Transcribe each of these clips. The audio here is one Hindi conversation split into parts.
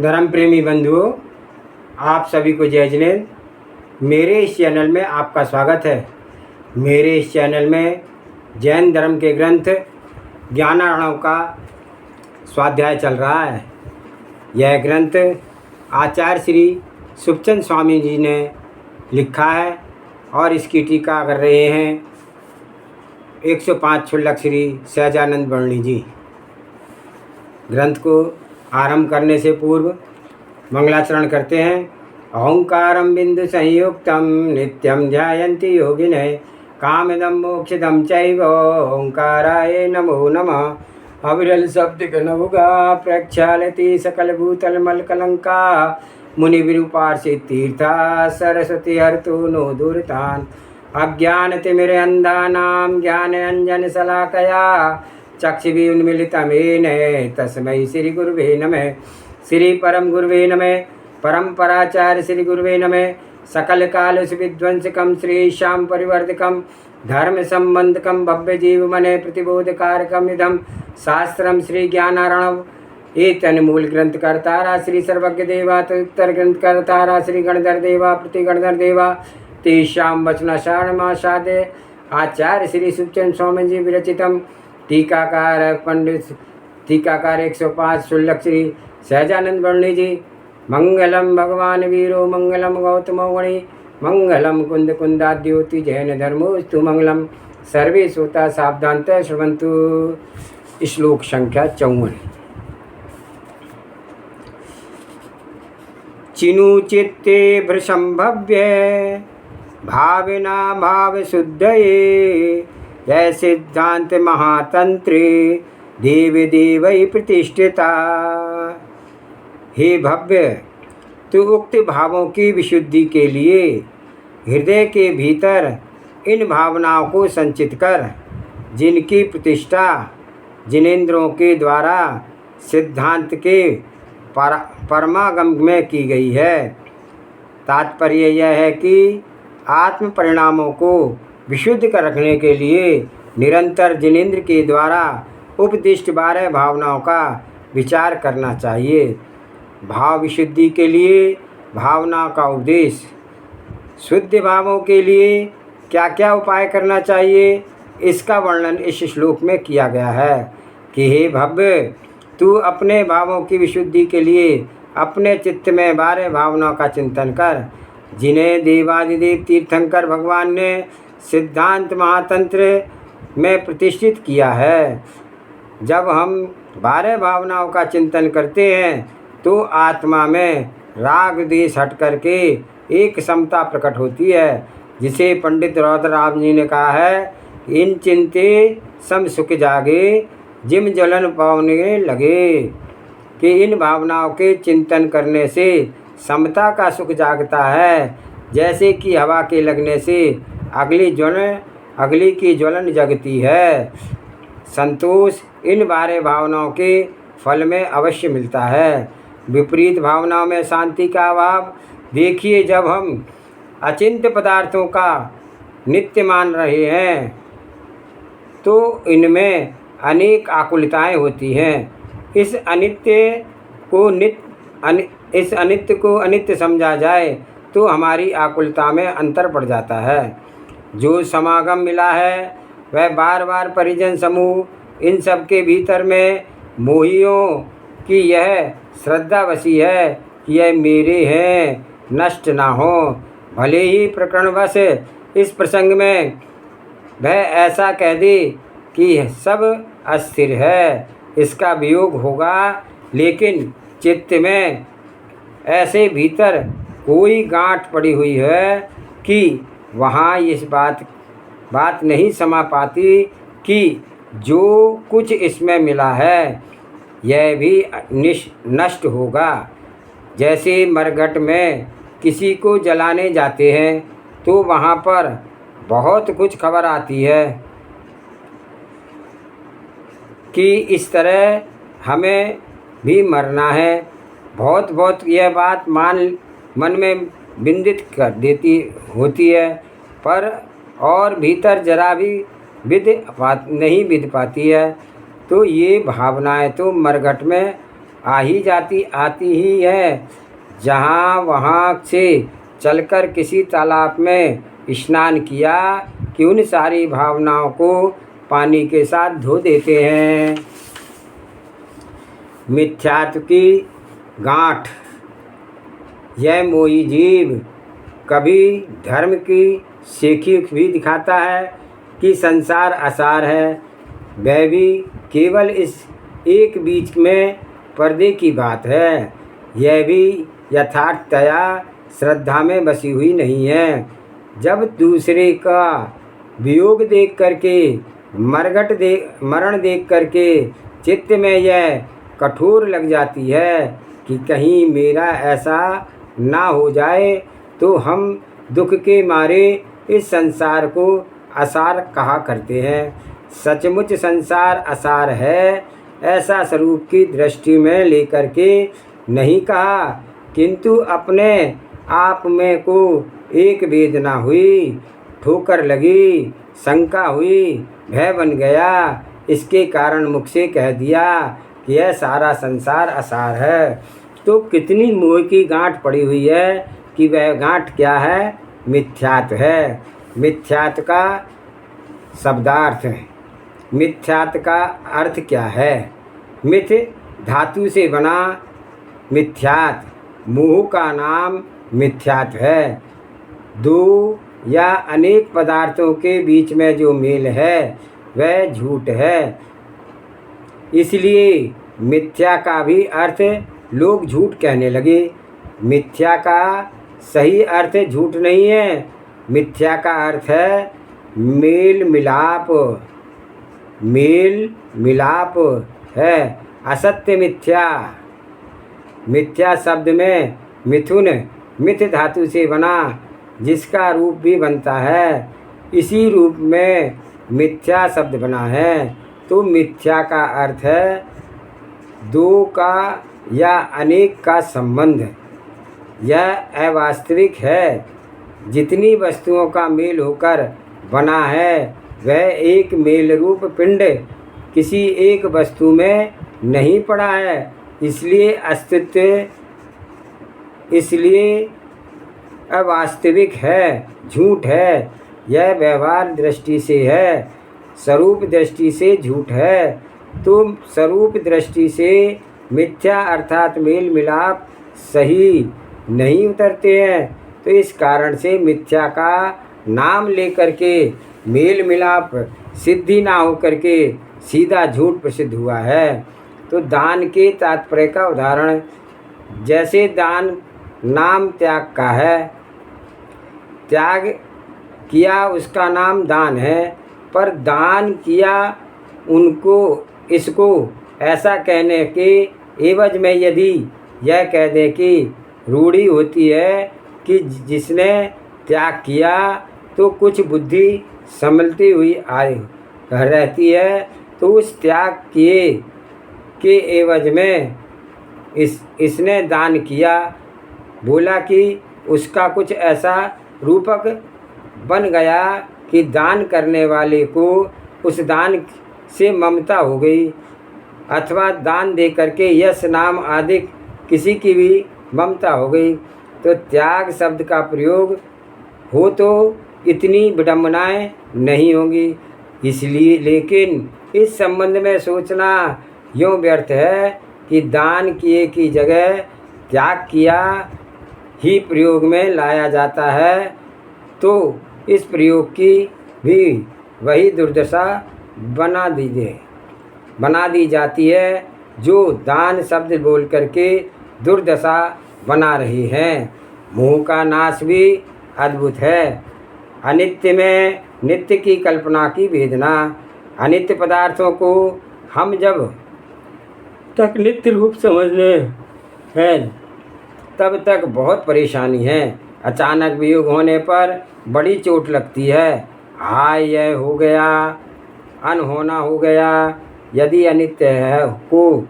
धर्म प्रेमी बंधुओं, आप सभी को जय जिनेंद्र। मेरे इस चैनल में आपका स्वागत है। मेरे इस चैनल में जैन धर्म के ग्रंथ ज्ञानार्णव का स्वाध्याय चल रहा है। यह ग्रंथ आचार्य श्री सुखचंद स्वामी जी ने लिखा है और इसकी टीका कर रहे हैं 105 क्षुल्लक श्री सहजानंद वर्णी जी। ग्रंथ को आरंभ करने से पूर्व मंगलाचरण करते हैं। ओंकारं बिंदु संयुक्तं नित्यं ध्यायन्ति योगिनः कामदं मोक्षदं चैव ओंकाराय नमो नमः। अविरल शब्द गणउगा प्रक्षालति सकल भूतल मल कलंका मुनि विरूपार्षि तीर्था सरस्वती हरतु नो दुर्तान् अज्ञान तिमिर अंधानां ज्ञान अंजन शलाकया चक्षुषि उन्मीलितमेन तस्मै श्री गुरुवे नमः। श्री परम गुरुवे नमः। परम्पराचार्य श्री गुरुवे नमः। सकल काल विध्वंसकं श्री श्याम परिवर्तकं धर्म संबंधकं भव्य जीव मने प्रतिबोधकारकम इदं शास्त्रम श्री ज्ञानार्णव। एतन मूल ग्रंथ कर्तारा श्री सर्वज्ञ देवा तदुत्तर ग्रंथ कर्तारा श्री गणधर देवा प्रति गणधर देवा तेषां वचनाषाढ़मासादे आचार्य श्री सुखचंद स्वामी जी विरचितम। टीकाकार पंडित टीकाकार 105 क्षुल्लक श्री सहजानंद वर्णी जी। मंगलम भगवान वीरो मंगलम गौतमो गणी मंगलम कुंद कुंदाद्योति जैन धर्मोस्तु मंगलम। सर्वे श्रोता सावधानत श्रवन्तु। श्लोक संख्या 54। चिनु चित्ते भ्रसंभव्य भाविना भाव शुद्धये जय सिद्धांत महातंत्रे देव देवै प्रतिष्ठिता। हे भव्य, तू उक्त भावों की विशुद्धि के लिए हृदय के भीतर इन भावनाओं को संचित कर, जिनकी प्रतिष्ठा जिनेंद्रों के द्वारा सिद्धांत के परमागम में की गई है। तात्पर्य यह है कि आत्म परिणामों को विशुद्ध कर रखने के लिए निरंतर जिनेंद्र के द्वारा उपदिष्ट 12 भावनाओं का विचार करना चाहिए। भाव विशुद्धि के लिए भावना का उपदेश। शुद्ध भावों के लिए क्या क्या उपाय करना चाहिए, इसका वर्णन इस श्लोक में किया गया है कि हे भव्य, तू अपने भावों की विशुद्धि के लिए अपने चित्त में 12 भावनाओं का चिंतन कर, जिन्हें देवादिदेव तीर्थंकर भगवान ने सिद्धांत महातंत्र में प्रतिष्ठित किया है। जब हम 12 भावनाओं का चिंतन करते हैं तो आत्मा में राग द्वेष हट करके एक समता प्रकट होती है, जिसे पंडित रौद्रराम जी ने कहा है, इन चिंते सम सुख जागे जिम जलन पावने लगे। कि इन भावनाओं के चिंतन करने से समता का सुख जागता है, जैसे कि हवा के लगने से अगली की ज्वलन जगती है। संतोष इन 12 भावनाओं के फल में अवश्य मिलता है। विपरीत भावनाओं में शांति का अभाव। देखिए, जब हम अचिंत्य पदार्थों का नित्य मान रहे हैं तो इनमें अनेक आकुलताएं होती हैं। इस अनित्य को अनित्य समझा जाए तो हमारी आकुलता में अंतर पड़ जाता है। जो समागम मिला है वह बार बार परिजन समूह, इन सब के भीतर में मोहियों की यह श्रद्धा बसी है कि यह मेरे हैं, नष्ट ना हो। भले ही प्रकरणवश इस प्रसंग में वह ऐसा कह दे कि सब अस्थिर है, इसका वियोग होगा, लेकिन चित्त में ऐसे भीतर कोई गांठ पड़ी हुई है कि वहाँ इस बात नहीं समा पाती कि जो कुछ इसमें मिला है यह भी नष्ट होगा। जैसे मरघट में किसी को जलाने जाते हैं तो वहाँ पर बहुत कुछ खबर आती है कि इस तरह हमें भी मरना है। बहुत यह बात मन में बिंदित कर देती होती है, पर और भीतर जरा भी नहीं विध पाती है। तो ये भावनाएं तो मरघट में आ ही जाती आती ही है। जहाँ वहाँ से चलकर किसी तालाब में स्नान किया कि उन सारी भावनाओं को पानी के साथ धो देते हैं। मिथ्यात्व की गांठ। यह मोही जीव कभी धर्म की सेखी भी दिखाता है कि संसार असार है, वह भी केवल इस एक बीच में पर्दे की बात है। यह भी यथार्थतया श्रद्धा में बसी हुई नहीं है। जब दूसरे का वियोग देख करके मरण देख करके चित्त में यह कठोर लग जाती है कि कहीं मेरा ऐसा ना हो जाए, तो हम दुख के मारे इस संसार को असार कहा करते हैं। सचमुच संसार असार है, ऐसा स्वरूप की दृष्टि में लेकर के नहीं कहा, किंतु अपने आप में को एक वेदना हुई, ठोकर लगी, शंका हुई, भय बन गया। इसके कारण मुख से कह दिया कि यह सारा संसार असार है। तो कितनी मोह की गांठ पड़ी हुई है कि वह गांठ क्या है? मिथ्यात्व है। मिथ्यात्व का शब्दार्थ है। मिथ्यात्व का अर्थ क्या है? मिथ धातु से बना मिथ्यात्व, मोह का नाम मिथ्यात्व है। दो या अनेक पदार्थों के बीच में जो मेल है वह झूठ है। इसलिए मिथ्या का भी अर्थ लोग झूठ कहने लगे। मिथ्या का सही अर्थ झूठ नहीं है। मिथ्या का अर्थ है मेल मिलाप। मेल मिलाप है, असत्य मिथ्या। मिथ्या शब्द में मिथुन, मिथ धातु से बना, जिसका रूप भी बनता है, इसी रूप में मिथ्या शब्द बना है। तो मिथ्या का अर्थ है दो का या अनेक का संबंध। यह अवास्तविक है। जितनी वस्तुओं का मेल होकर बना है वह एक मेल रूप पिंड किसी एक वस्तु में नहीं पड़ा है। इसलिए अवास्तविक है, झूठ है। यह व्यवहार दृष्टि से है, स्वरूप दृष्टि से झूठ है। तो स्वरूप दृष्टि से मिथ्या अर्थात मेल मिलाप सही नहीं उतरते हैं। तो इस कारण से मिथ्या का नाम लेकर के मेल मिलाप सिद्धि ना हो करके सीधा झूठ प्रसिद्ध हुआ है। तो दान के तात्पर्य का उदाहरण, जैसे दान नाम त्याग का है, त्याग किया उसका नाम दान है, पर दान किया उनको इसको ऐसा कहने के एवज में यदि यह कह दें कि रूढ़ी होती है कि जिसने त्याग किया तो कुछ बुद्धि संभलती हुई आए रहती है, तो उस त्याग किए के एवज में इसने दान किया, बोला कि उसका कुछ ऐसा रूपक बन गया कि दान करने वाले को उस दान से ममता हो गई, अथवा दान दे करके यश नाम आदि किसी की भी ममता हो गई। तो त्याग शब्द का प्रयोग हो तो इतनी विडंबनाएं नहीं होंगी। इसलिए लेकिन इस संबंध में सोचना यूँ व्यर्थ है कि दान किए की जगह त्याग किया ही प्रयोग में लाया जाता है, तो इस प्रयोग की भी वही दुर्दशा बना दी जाती है जो दान शब्द बोल करके दुर्दशा बना रही है। मोह का नाश भी अद्भुत है। अनित्य में नित्य की कल्पना की वेदना। अनित्य पदार्थों को हम जब तक नित्य रूप समझने हैं तब तक बहुत परेशानी है। अचानक वियोग होने पर बड़ी चोट लगती है। हाय यह हो गया, अनहोना हो गया। यदि अनित्य है को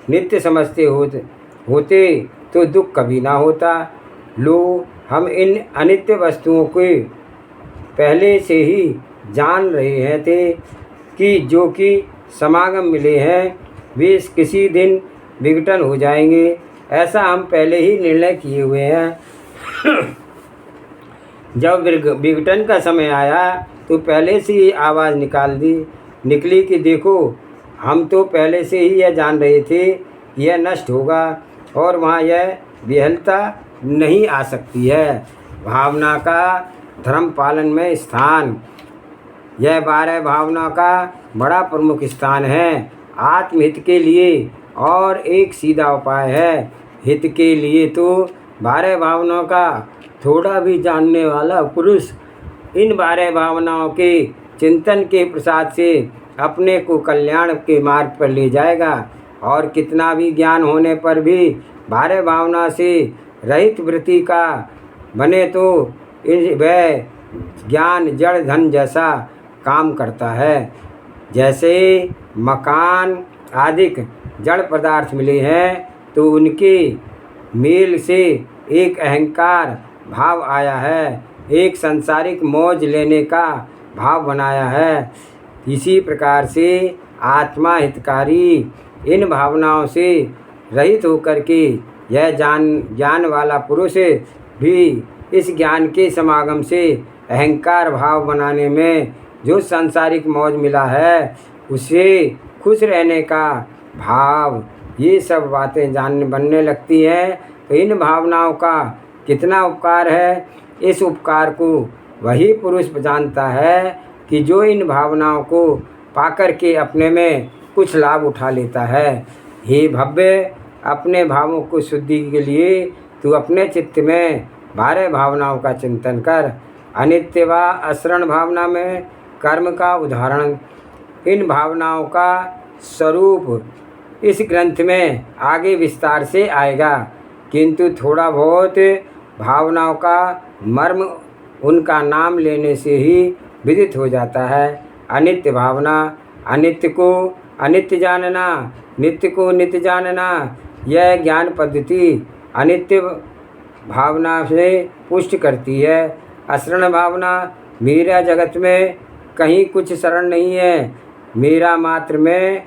नित्य समझते होते तो दुख कभी ना होता। लो हम इन अनित्य वस्तुओं को पहले से ही जान रहे हैं कि जो कि समागम मिले हैं वे किसी दिन विघटन हो जाएंगे। ऐसा हम पहले ही निर्णय किए हुए हैं। जब विघटन का समय आया तो पहले से ही आवाज़ निकली कि देखो, हम तो पहले से ही यह जान रहे थे कि यह नष्ट होगा और वहाँ यह विहलता नहीं आ सकती है। भावना का धर्म पालन में स्थान, यह 12 भावना का बड़ा प्रमुख स्थान है। आत्महित के लिए और एक सीधा उपाय है। हित के लिए तो 12 भावनाओं का थोड़ा भी जानने वाला पुरुष इन 12 भावनाओं के चिंतन के प्रसाद से अपने को कल्याण के मार्ग पर ले जाएगा। और कितना भी ज्ञान होने पर भी 12 भावना से रहित वृत्ति का बने तो वह ज्ञान जड़ धन जैसा काम करता है। जैसे मकान आदि जड़ पदार्थ मिले हैं तो उनके मेल से एक अहंकार भाव आया है, एक सांसारिक मौज लेने का भाव बनाया है। इसी प्रकार से आत्मा हितकारी इन भावनाओं से रहित होकर के यह ज्ञान वाला पुरुष भी इस ज्ञान के समागम से अहंकार भाव बनाने में जो सांसारिक मौज मिला है उसे खुश रहने का भाव, ये सब बातें बनने लगती हैं। तो इन भावनाओं का कितना उपकार है, इस उपकार को वही पुरुष जानता है कि जो इन भावनाओं को पाकर के अपने में कुछ लाभ उठा लेता है। हे भव्य, अपने भावों को शुद्धि के लिए तू अपने चित्त में 12 भावनाओं का चिंतन कर। अनित्य व अशरण भावना में कर्म का उदाहरण, इन भावनाओं का स्वरूप इस ग्रंथ में आगे विस्तार से आएगा, किंतु थोड़ा बहुत भावनाओं का मर्म उनका नाम लेने से ही विदित हो जाता है। अनित्य भावना, अनित्य को अनित्य जानना, नित्य को नित्य जानना, यह ज्ञान पद्धति अनित्य भावना से पुष्ट करती है। अशरण भावना, मेरा जगत में कहीं कुछ शरण नहीं है, मेरा मात्र में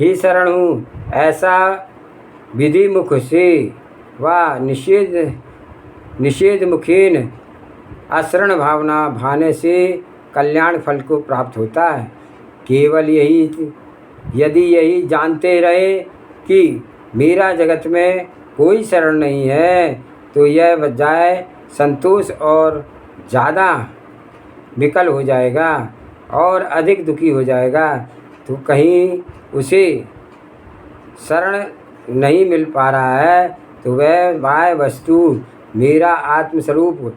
ही शरण हूँ, ऐसा विधि मुख से व निषेध मुखीन अशरण भावना भाने से कल्याण फल को प्राप्त होता है। केवल यदि यही जानते रहे कि मेरा जगत में कोई शरण नहीं है तो यह बजाय संतोष और ज़्यादा विकल हो जाएगा और अधिक दुखी हो जाएगा। तो कहीं उसे शरण नहीं मिल पा रहा है तो वह बाह्य वस्तु मेरा आत्मस्वरूप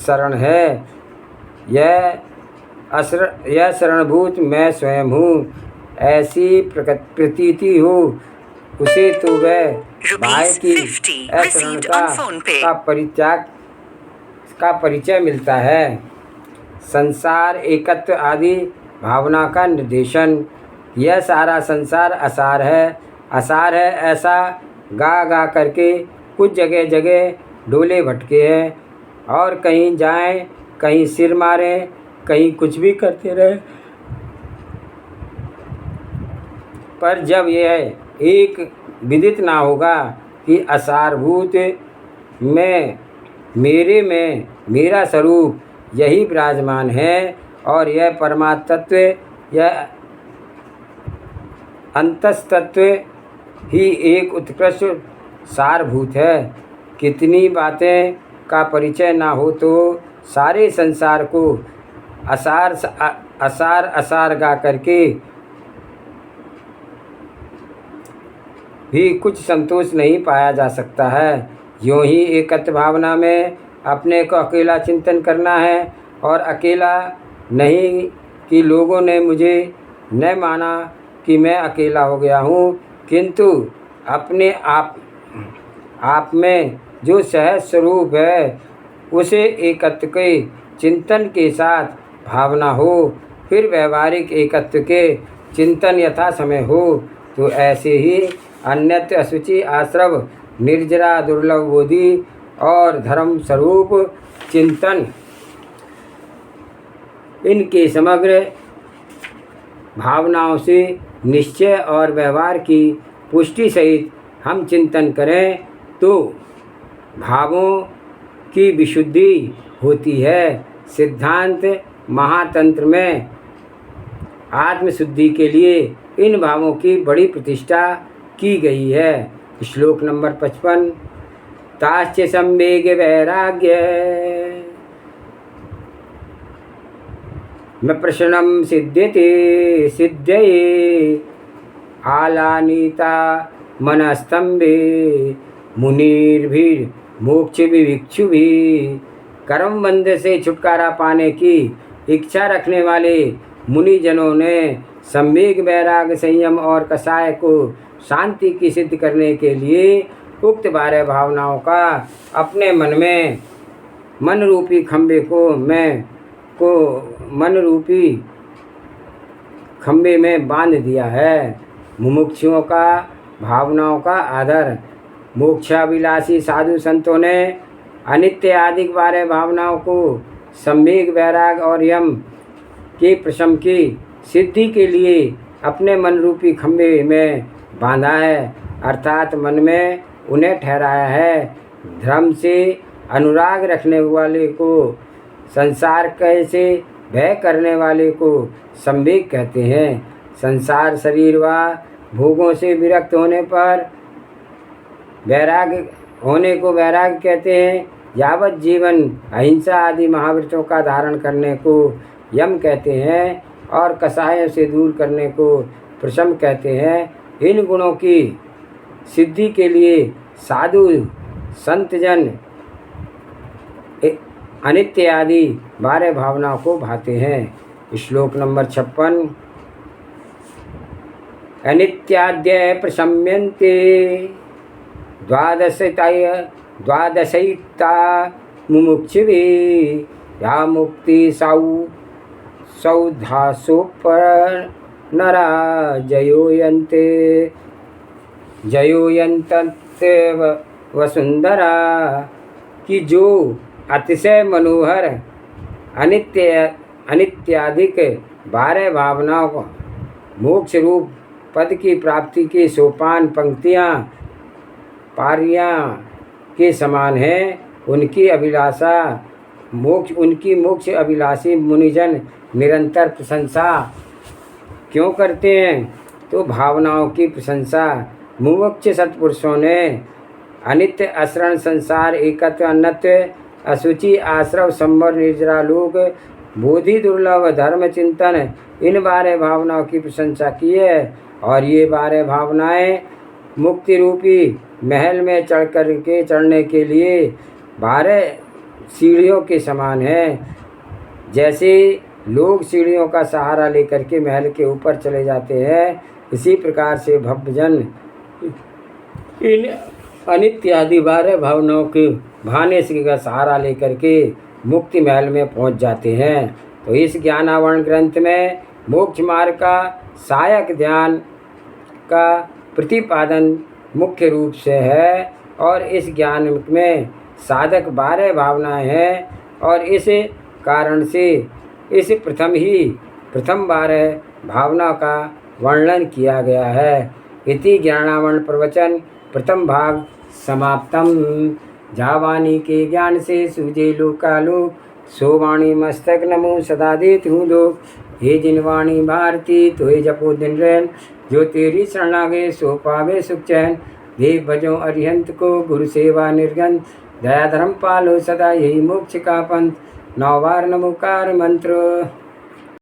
शरण है। यह शरणभूत मैं स्वयं हूँ, ऐसी प्रतीति हो उसे तो वह बाह्य की अशरणता का परिचय मिलता है। संसार एकत्व आदि भावना का निर्देशन, यह सारा संसार असार है ऐसा गा करके कुछ जगह डोले भटके हैं और कहीं जाएं, कहीं सिर मारें, कहीं कुछ भी करते रहे। पर जब यह एक विदित ना होगा कि असारभूत में मेरे में मेरा स्वरूप यही विराजमान है और यह परमात्म तत्व, यह अंतस्तत्व ही एक उत्कृष्ट सारभूत है। कितनी बातें का परिचय ना हो तो सारे संसार को असार गा करके भी कुछ संतोष नहीं पाया जा सकता है। यूँ ही एकत्व भावना में अपने को अकेला चिंतन करना है और अकेला नहीं कि लोगों ने मुझे न माना कि मैं अकेला हो गया हूँ, किंतु अपने आप में जो सहज स्वरूप है उसे एकत्व के चिंतन के साथ भावना हो, फिर व्यवहारिक एकत्व के चिंतन यथा समय हो। तो ऐसे ही अन्यत्र अशुचि आश्रव निर्जरा दुर्लभ बोधि और धर्म स्वरूप चिंतन, इनके समग्र भावनाओं से निश्चय और व्यवहार की पुष्टि सहित हम चिंतन करें तो भावों की विशुद्धि होती है। सिद्धांत महातंत्र में आत्मशुद्धि के लिए इन भावों की बड़ी प्रतिष्ठा की गई है। श्लोक नंबर 55। ताश्च संवेग वैराग्य न प्रश्नम सिद्ध्यते सिद्धये आलानीता मनस्तंभे मुनिर्भिर मोक्ष विभिक्षु भी। कर्म बंध से छुटकारा पाने की इच्छा रखने वाले मुनिजनों ने संवेग वैराग संयम और कषाय को शांति की सिद्ध करने के लिए उक्त 12 भावनाओं का अपने मन में मन रूपी खंबे में बांध दिया है। मुमुक्षुओं का भावनाओं का आदर। मोक्षाभिलाषी साधु संतों ने अनित्य आदि 12 भावनाओं को संवेग वैराग और यम के प्रशम की सिद्धि के लिए अपने मन रूपी खंबे में बांधा है, अर्थात मन में उन्हें ठहराया है। धर्म से अनुराग रखने वाले को, संसार कैसे भय करने वाले को संवेग कहते हैं। संसार शरीर व भोगों से विरक्त होने पर होने को वैराग कहते हैं। यावत जीवन अहिंसा आदि महाव्रतों का धारण करने को यम कहते हैं और कषायों से दूर करने को प्रशम कहते हैं। इन गुणों की सिद्धि के लिए साधु संतजन अनित्य आदि 12 भावनाओं को भाते हैं। श्लोक नंबर 56। अनित्याद्य प्रशम्यन्ते द्वादशैता मुमुक्षुभिः या मुक्ति सौधासोपर नरा जयोयन्ते वसुंधरा। कि जो अतिशय मनोहर अनित्याधिक 12 भावनाओं को मोक्ष रूप पद की प्राप्ति की सोपान पंक्तियाँ पारियाँ के समान हैं, उनकी मोक्ष अभिलाषी मुनिजन निरंतर प्रशंसा क्यों करते हैं? तो भावनाओं की प्रशंसा मुमुक्ष सत्पुरुषों ने अनित्य अशरण संसार एकत्व अन्नत्व अशुचि आश्रव संवर निर्जरा लोक बोधि दुर्लभ धर्म चिंतन इन 12 भावनाओं की प्रशंसा की है। और ये 12 भावनाएं मुक्ति रूपी महल में चढ़ने के लिए 12 सीढ़ियों के समान हैं। जैसे लोग सीढ़ियों का सहारा लेकर के महल के ऊपर चले जाते हैं, इसी प्रकार से भक्तजन इन अनित्य आदि 12 भावनाओं के भाने का सहारा लेकर के मुक्ति महल में पहुंच जाते हैं। तो इस ज्ञानावरण ग्रंथ में मोक्ष मार्ग का सहायक ध्यान का प्रतिपादन मुख्य रूप से है और इस ज्ञान में साधक 12 भावनाएं हैं और इस कारण से इस प्रथम 12 भावना का वर्णन किया गया है। इति ज्ञानावरण प्रवचन प्रथम भाग समाप्तम। जावानी के ज्ञान से सूझे लोकालोक सोवाणी मस्तक नमो सदा देत हूँ लोक। हे जिनवाणी भारती तोय जपो दिन रैन जो तेरी शरणागे सो पावे सुख चैन। देव भजो अरिहंत को गुरु सेवा निर्गन दया धर्म पालो सदा यही मोक्ष का पंथ। 9 बार नमोकार मंत्र।